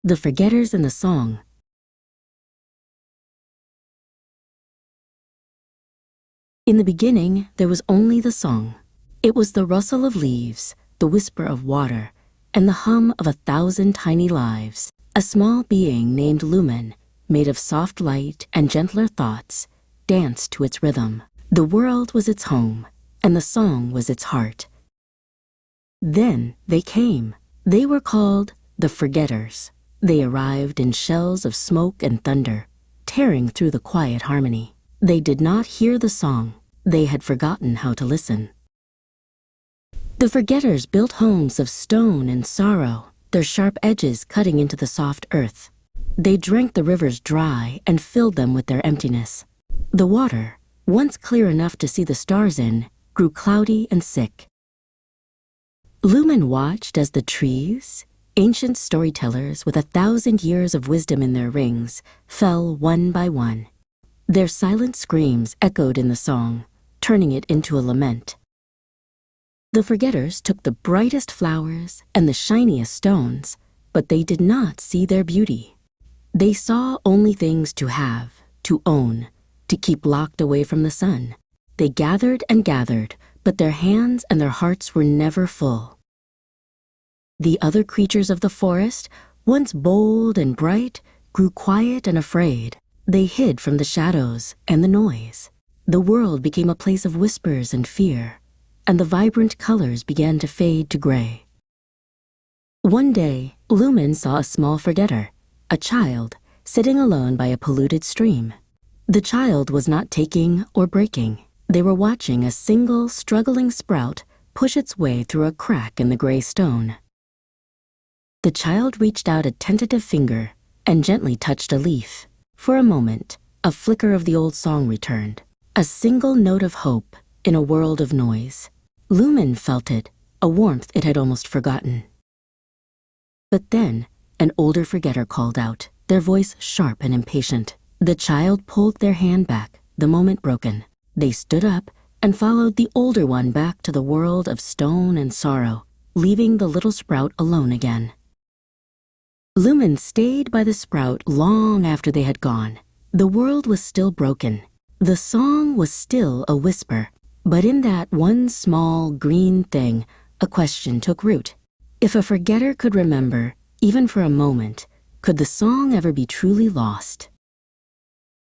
The Forgetters and the Song. In the beginning, there was only the song. It was the rustle of leaves, the whisper of water, and the hum of 1,000 tiny lives. A small being named Lumen, made of soft light and gentler thoughts, danced to its rhythm. The world was its home, and the song was its heart. Then they came. They were called the Forgetters. They arrived in shells of smoke and thunder, tearing through the quiet harmony. They did not hear the song. They had forgotten how to listen. The Forgetters built homes of stone and sorrow, their sharp edges cutting into the soft earth. They drank the rivers dry and filled them with their emptiness. The water, once clear enough to see the stars in, grew cloudy and sick. Lumen watched as the trees, ancient storytellers with 1,000 years of wisdom in their rings, fell one by one. Their silent screams echoed in the song, turning it into a lament. The Forgetters took the brightest flowers and the shiniest stones, but they did not see their beauty. They saw only things to have, to own, to keep locked away from the sun. They gathered and gathered, but their hands and their hearts were never full. The other creatures of the forest, once bold and bright, grew quiet and afraid. They hid from the shadows and the noise. The world became a place of whispers and fear, and the vibrant colors began to fade to gray. One day, Lumen saw a small forgetter, a child, sitting alone by a polluted stream. The child was not taking or breaking. They were watching a single, struggling sprout push its way through a crack in the gray stone. The child reached out a tentative finger and gently touched a leaf. For a moment, a flicker of the old song returned, a single note of hope in a world of noise. Lumen felt it, a warmth it had almost forgotten. But then, an older forgetter called out, their voice sharp and impatient. The child pulled their hand back, the moment broken. They stood up and followed the older one back to the world of stone and sorrow, leaving the little sprout alone again. Lumen stayed by the sprout long after they had gone. The world was still broken. The song was still a whisper. But in that one small green thing, a question took root. If a forgetter could remember, even for a moment, could the song ever be truly lost?